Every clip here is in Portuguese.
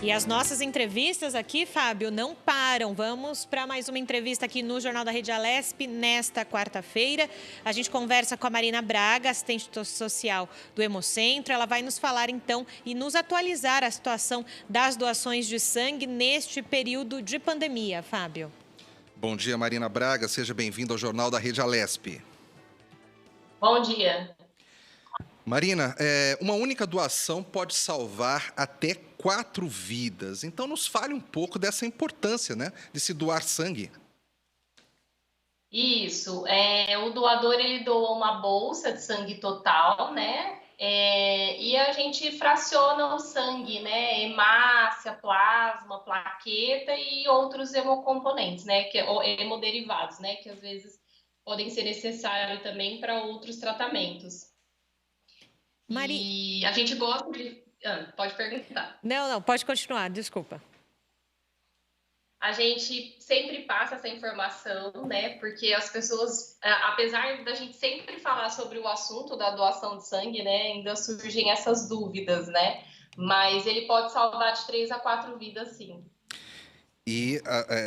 E as nossas entrevistas aqui, Fábio, não param. Vamos para mais uma entrevista aqui no Jornal da Rede Alesp nesta quarta-feira. A gente conversa com a Marina Braga, assistente social do Hemocentro. Ela vai nos falar então e nos atualizar a situação das doações de sangue neste período de pandemia. Fábio. Bom dia, Marina Braga. Seja bem-vinda ao Jornal da Rede Alesp. Bom dia. Marina, uma única doação pode salvar até 4 vidas. Então, nos fale um pouco dessa importância, né, de se doar sangue. Isso. O doador, ele doa uma bolsa de sangue total, né? E a gente fraciona o sangue, né? Hemácia, plasma, plaqueta e outros hemocomponentes, né? Ou hemoderivados, né? Que às vezes podem ser necessários também para outros tratamentos. E a gente gosta de... pode perguntar. Não, pode continuar, desculpa. A gente sempre passa essa informação, né? Porque as pessoas, apesar da gente sempre falar sobre o assunto da doação de sangue, né? Ainda surgem essas dúvidas, né? Mas ele pode salvar de 3 a 4 vidas, sim. E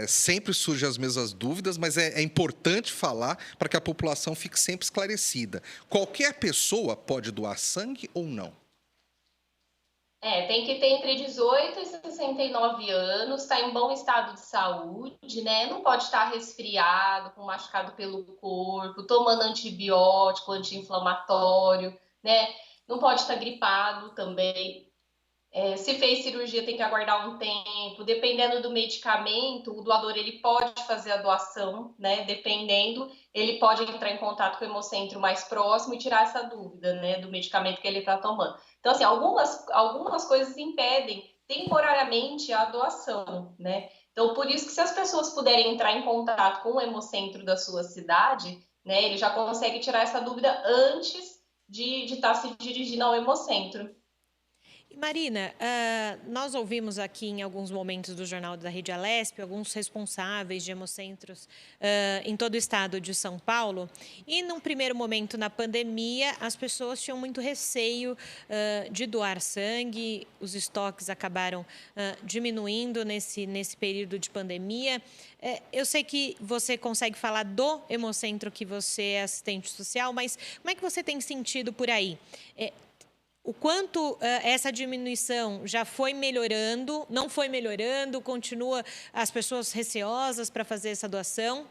sempre surgem as mesmas dúvidas, mas é importante falar para que a população fique sempre esclarecida. Qualquer pessoa pode doar sangue ou não? Tem que ter entre 18 e 69 anos, está em bom estado de saúde, né? Não pode estar resfriado, com machucado pelo corpo, tomando antibiótico, anti-inflamatório, né? Não pode estar gripado também. Se fez cirurgia, tem que aguardar um tempo. Dependendo do medicamento, o doador ele pode fazer a doação, né? Dependendo, ele pode entrar em contato com o hemocentro mais próximo e tirar essa dúvida, né? Do medicamento que ele está tomando. Então, assim, algumas coisas impedem temporariamente a doação, né? Então, por isso que se as pessoas puderem entrar em contato com o hemocentro da sua cidade, né? Ele já consegue tirar essa dúvida antes de estar se dirigindo ao hemocentro. Marina, nós ouvimos aqui em alguns momentos do Jornal da Rede Alesp alguns responsáveis de hemocentros em todo o estado de São Paulo e num primeiro momento na pandemia as pessoas tinham muito receio de doar sangue, os estoques acabaram diminuindo nesse período de pandemia. Eu sei que você consegue falar do hemocentro que você é assistente social, mas como é que você tem sentido por aí? O quanto essa diminuição já foi melhorando, não foi melhorando, continua as pessoas receosas para fazer essa doação?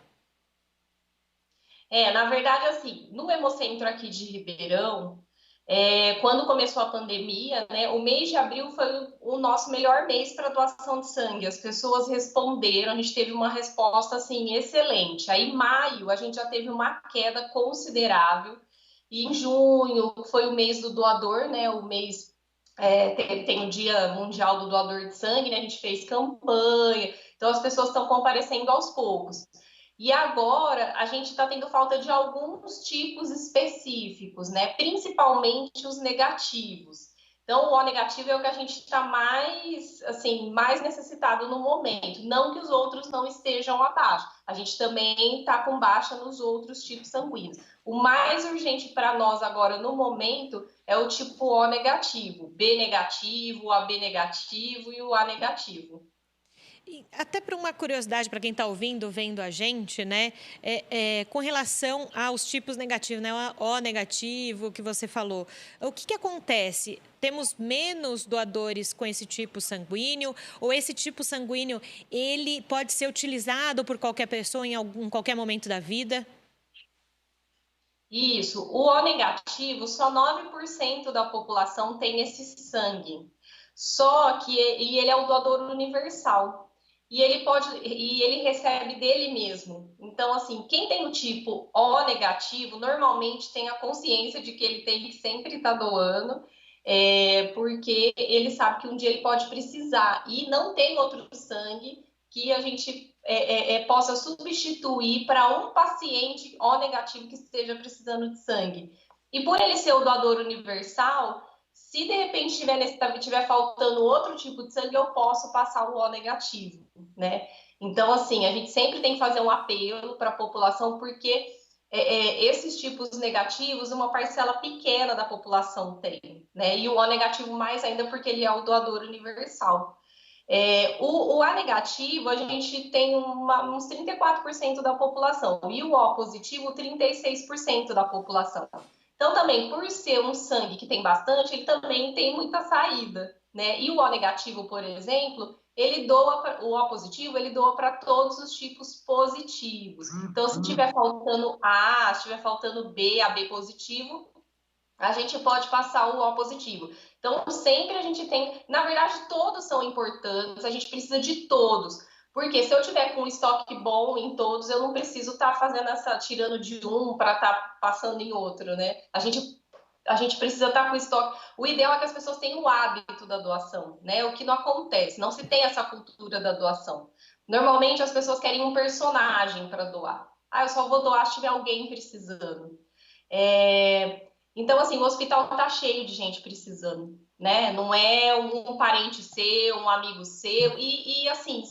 Na verdade, assim, no Hemocentro aqui de Ribeirão, quando começou a pandemia, né, o mês de abril foi o nosso melhor mês para doação de sangue. As pessoas responderam, a gente teve uma resposta, assim, excelente. Aí, em maio, a gente já teve uma queda considerável. E em junho foi o mês do doador, né? O mês tem o Dia Mundial do Doador de Sangue, né? A gente fez campanha, então as pessoas estão comparecendo aos poucos. E agora a gente está tendo falta de alguns tipos específicos, né? Principalmente os negativos. Então, o O negativo é o que a gente está mais necessitado no momento. Não que os outros não estejam abaixo. A gente também está com baixa nos outros tipos sanguíneos. O mais urgente para nós agora, no momento, é o tipo O negativo. B negativo, o AB negativo e o A negativo. E até para uma curiosidade para quem está ouvindo, vendo a gente, né? Com relação aos tipos negativos, né? O O negativo que você falou. O que acontece? Temos menos doadores com esse tipo sanguíneo? Ou esse tipo sanguíneo, ele pode ser utilizado por qualquer pessoa em qualquer momento da vida? Isso. O O negativo, só 9% da população tem esse sangue. Só que ele é o doador universal. E ele recebe dele mesmo. Então, assim, quem tem o tipo O negativo, normalmente tem a consciência de que ele tem que sempre estar doando, porque ele sabe que um dia ele pode precisar. E não tem outro sangue que a gente possa substituir para um paciente O negativo que esteja precisando de sangue. E por ele ser o doador universal, se de repente estiver faltando outro tipo de sangue, eu posso passar o O negativo, né? Então, assim, a gente sempre tem que fazer um apelo para a população, porque esses tipos negativos, uma parcela pequena da população tem, né? E o O negativo mais ainda porque ele é o doador universal. O A negativo, a gente tem uns 34% da população, e o O positivo, 36% da população. Então, também, por ser um sangue que tem bastante, ele também tem muita saída, né? E o O negativo, por exemplo, o O positivo, ele doa para todos os tipos positivos. Então, se tiver faltando A, se tiver faltando B, AB positivo, a gente pode passar o O positivo. Então, sempre a gente tem, na verdade, todos são importantes, a gente precisa de todos. Porque se eu tiver com um estoque bom em todos, eu não preciso estar fazendo tirando de um para estar passando em outro, né? A gente precisa estar com estoque. O ideal é que as pessoas tenham o hábito da doação, né? O que não acontece, não se tem essa cultura da doação. Normalmente as pessoas querem um personagem para doar. Ah, eu só vou doar se tiver alguém precisando. Então, assim, o hospital tá cheio de gente precisando, né? Não é um parente seu, um amigo seu, assim,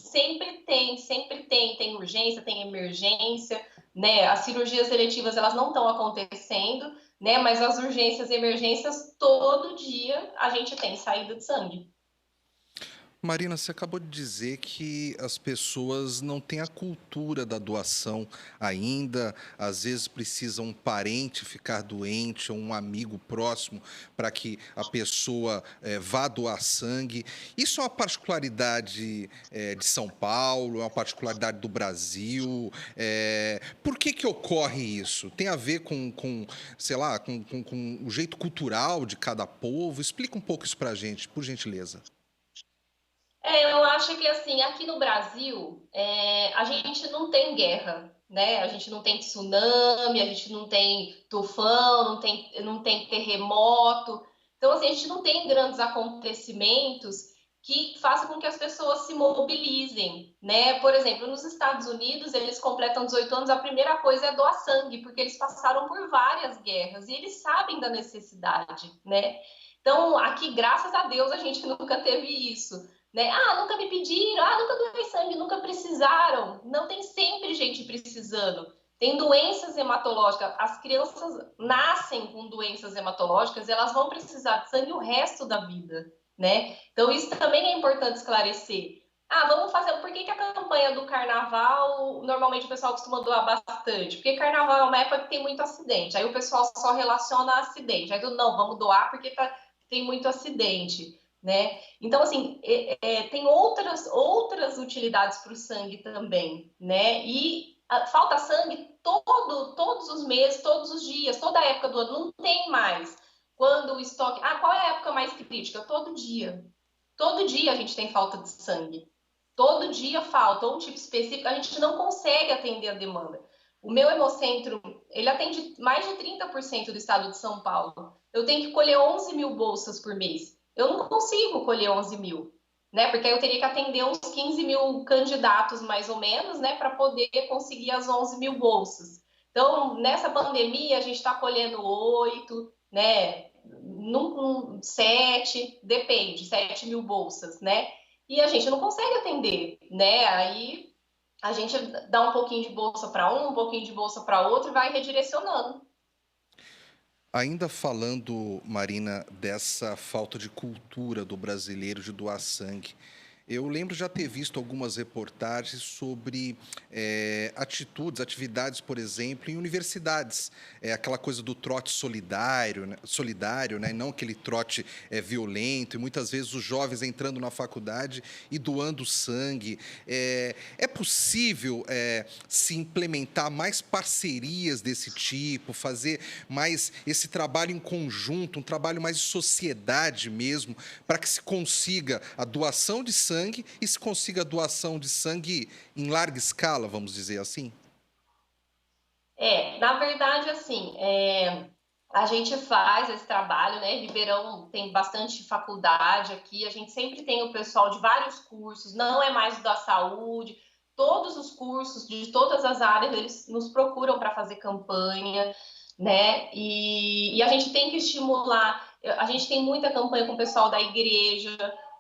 tem urgência, tem emergência, né? As cirurgias eletivas, elas não estão acontecendo, né? Mas as urgências e emergências, todo dia a gente tem saída de sangue. Marina, você acabou de dizer que as pessoas não têm a cultura da doação ainda, às vezes precisa um parente ficar doente ou um amigo próximo para que a pessoa vá doar sangue. Isso é uma particularidade de São Paulo, é uma particularidade do Brasil. Por que ocorre isso? Tem a ver sei lá, com o jeito cultural de cada povo? Explica um pouco isso para a gente, por gentileza. Eu acho que assim, aqui no Brasil, a gente não tem guerra, né? A gente não tem tsunami, a gente não tem tufão, não tem terremoto. Então, assim, a gente não tem grandes acontecimentos que façam com que as pessoas se mobilizem, né? Por exemplo, nos Estados Unidos, eles completam 18 anos, a primeira coisa é doar sangue, porque eles passaram por várias guerras e eles sabem da necessidade, né? Então, aqui, graças a Deus, a gente nunca teve isso. Né? Ah, nunca me pediram, nunca doei sangue, nunca precisaram. Não, tem sempre gente precisando. Tem doenças hematológicas. As crianças nascem com doenças hematológicas, elas vão precisar de sangue o resto da vida, né? Então, isso também é importante esclarecer. Vamos fazer. Por que a campanha do carnaval, normalmente o pessoal costuma doar bastante? Porque carnaval é uma época que tem muito acidente. Aí o pessoal só relaciona a acidente. Aí não, vamos doar porque tem muito acidente, né? Então, assim, tem outras utilidades para o sangue também, né? E falta sangue todos os meses, todos os dias, toda a época do ano, não tem mais. Quando o estoque... qual é a época mais crítica? Todo dia. Todo dia a gente tem falta de sangue. Todo dia falta, ou um tipo específico, a gente não consegue atender a demanda. O meu hemocentro, ele atende mais de 30% do estado de São Paulo. Eu tenho que colher 11 mil bolsas por mês. Eu não consigo colher 11 mil, né? Porque aí eu teria que atender uns 15 mil candidatos, mais ou menos, né? Para poder conseguir as 11 mil bolsas. Então, nessa pandemia, a gente está colhendo 8, né? 7, depende, 7 mil bolsas, né? E a gente não consegue atender, né? Aí a gente dá um pouquinho de bolsa para um pouquinho de bolsa para outro e vai redirecionando. Ainda falando, Marina, dessa falta de cultura do brasileiro de doar sangue, eu lembro já ter visto algumas reportagens sobre atividades, por exemplo, em universidades. Aquela coisa do trote solidário, né? Não aquele trote violento, e muitas vezes os jovens entrando na faculdade e doando sangue. É possível se implementar mais parcerias desse tipo, fazer mais esse trabalho em conjunto, um trabalho mais de sociedade mesmo, para que se consiga a doação de sangue e se consiga a doação de sangue em larga escala, vamos dizer assim? Na verdade, assim, a gente faz esse trabalho, né? Ribeirão tem bastante faculdade aqui, a gente sempre tem o pessoal de vários cursos, não é mais da saúde, todos os cursos de todas as áreas, eles nos procuram para fazer campanha, né? E a gente tem que estimular, a gente tem muita campanha com o pessoal da igreja,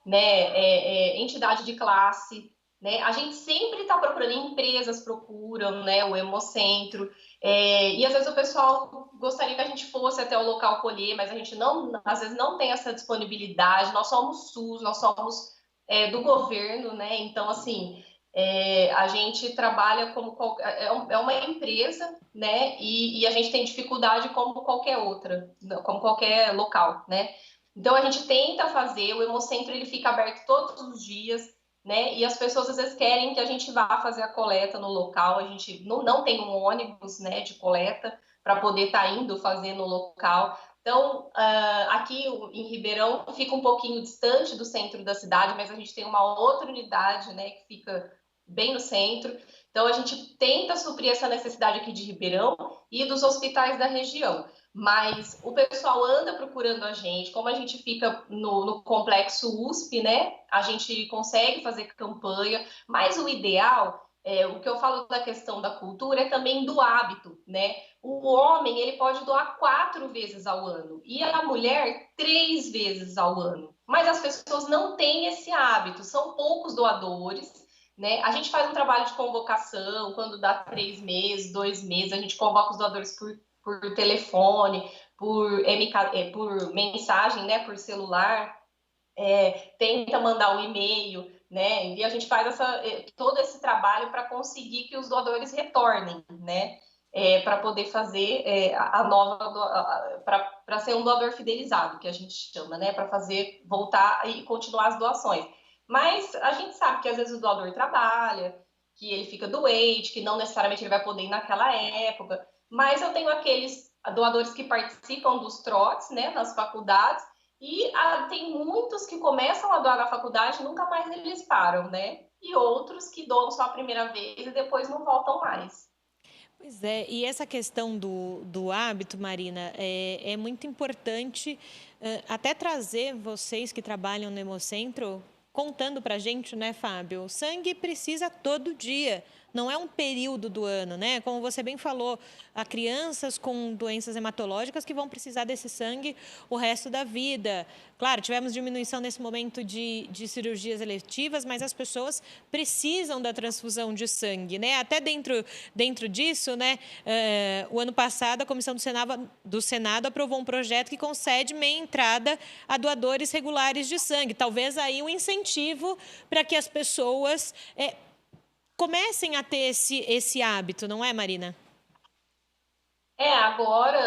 né? Entidade de classe, né? A gente sempre está procurando, empresas procuram, né? O Hemocentro. E às vezes o pessoal gostaria que a gente fosse até o local colher, mas a gente não, às vezes não tem essa disponibilidade. Nós somos SUS, nós somos do governo, né? Então, assim, a gente trabalha como é uma empresa, né? E a gente tem dificuldade como qualquer outra, como qualquer local, né? Então a gente tenta fazer, o Hemocentro ele fica aberto todos os dias, né? E as pessoas às vezes querem que a gente vá fazer a coleta no local, a gente não tem um ônibus, né, de coleta para poder estar indo fazer no local. Então, aqui em Ribeirão fica um pouquinho distante do centro da cidade, mas a gente tem uma outra unidade, né, que fica bem no centro. Então, a gente tenta suprir essa necessidade aqui de Ribeirão e dos hospitais da região. Mas o pessoal anda procurando a gente, como a gente fica no complexo USP, né? A gente consegue fazer campanha, mas o ideal, o que eu falo da questão da cultura, é também do hábito, né? O homem, ele pode doar 4 vezes ao ano e a mulher 3 vezes ao ano. Mas as pessoas não têm esse hábito, são poucos doadores, né? A gente faz um trabalho de convocação, quando dá 3 meses, 2 meses, a gente convoca os doadores por telefone, por mensagem, né, por celular, tenta mandar um e-mail, né, e a gente faz todo esse trabalho para conseguir que os doadores retornem, né, para poder fazer a nova, para ser um doador fidelizado, que a gente chama, né, para fazer voltar e continuar as doações. Mas a gente sabe que às vezes o doador trabalha, que ele fica doente, que não necessariamente ele vai poder ir naquela época, mas eu tenho aqueles doadores que participam dos trotes, né, nas faculdades, e tem muitos que começam a doar na faculdade e nunca mais eles param, né? E outros que doam só a primeira vez e depois não voltam mais. Pois é, e essa questão do hábito, Marina, é muito importante até trazer vocês que trabalham no Hemocentro contando para a gente, né, Fábio? O sangue precisa todo dia, não é um período do ano, né? Como você bem falou, há crianças com doenças hematológicas que vão precisar desse sangue o resto da vida. Claro, tivemos diminuição nesse momento de cirurgias eletivas, mas as pessoas precisam da transfusão de sangue, né? Até dentro disso, né? O ano passado, a Comissão do Senado aprovou um projeto que concede meia entrada a doadores regulares de sangue. Talvez aí um incentivo para que as pessoas comecem a ter esse hábito, não é, Marina? Agora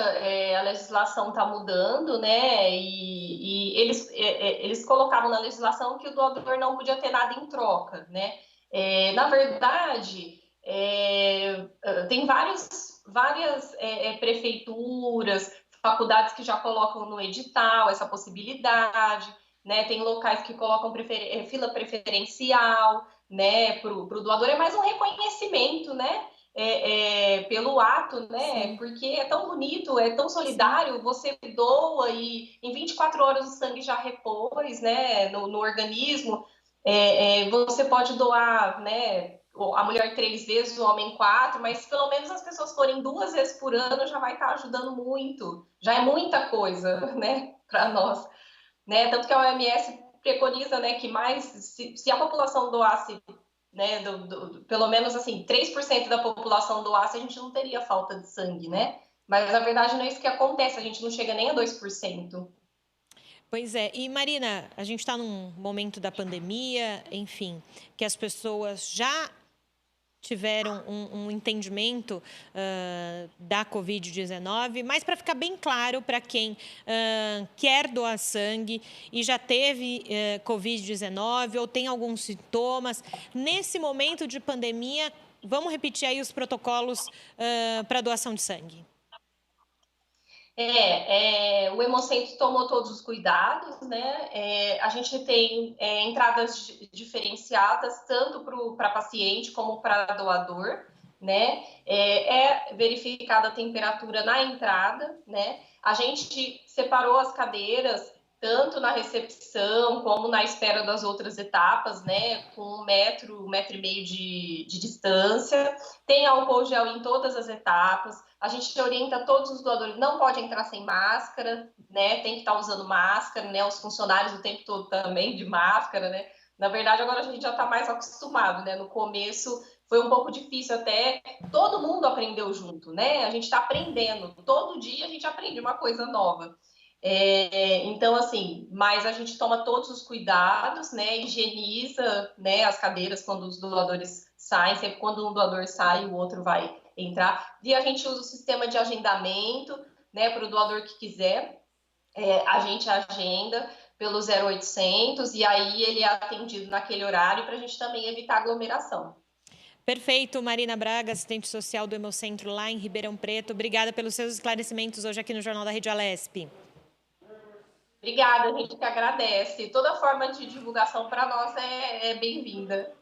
a legislação está mudando, né? E eles colocavam na legislação que o doador não podia ter nada em troca, né? Na verdade, tem várias prefeituras, faculdades que já colocam no edital essa possibilidade, né? Tem locais que colocam fila preferencial, né? Para o doador é mais um reconhecimento, né? Pelo ato, né? Sim. Porque é tão bonito, é tão solidário, sim. Você doa e em 24 horas o sangue já repôs, né? No organismo. Você pode doar, né? A mulher 3 vezes, o homem 4, mas pelo menos as pessoas forem 2 vezes por ano já vai estar ajudando muito. Já é muita coisa, né? Para nós, né? Tanto que a OMS preconiza, né? Que se a população doasse, né, pelo menos assim, 3% da população doasse, a gente não teria falta de sangue, né? Mas na verdade não é isso que acontece, a gente não chega nem a 2%. Pois é, e Marina, a gente está num momento da pandemia, enfim, que as pessoas já tiveram um entendimento da Covid-19, mas para ficar bem claro para quem quer doar sangue e já teve Covid-19 ou tem alguns sintomas, nesse momento de pandemia, vamos repetir aí os protocolos para doação de sangue. O Hemocentro tomou todos os cuidados, né? A gente tem entradas diferenciadas, tanto para paciente como para doador, né? É verificada a temperatura na entrada, né? A gente separou as cadeiras, tanto na recepção como na espera das outras etapas, né? Com 1,5 m de distância. Tem álcool gel em todas as etapas. A gente orienta todos os doadores, não pode entrar sem máscara, né? Tem que estar usando máscara, né? Os funcionários o tempo todo também de máscara, né? Na verdade, agora a gente já está mais acostumado, né? No começo foi um pouco difícil até, todo mundo aprendeu junto, né? A gente está aprendendo, todo dia a gente aprende uma coisa nova. Então, assim, mas a gente toma todos os cuidados, né? Higieniza, né, as cadeiras quando os doadores saem, sempre quando um doador sai, o outro vai entrar. E a gente usa o sistema de agendamento, né, para o doador que quiser. A gente agenda pelo 0800 e aí ele é atendido naquele horário para a gente também evitar aglomeração. Perfeito, Marina Braga, assistente social do Hemocentro lá em Ribeirão Preto. Obrigada pelos seus esclarecimentos hoje aqui no Jornal da Rede Alesp. Obrigada, a gente que agradece. Toda forma de divulgação para nós é bem-vinda.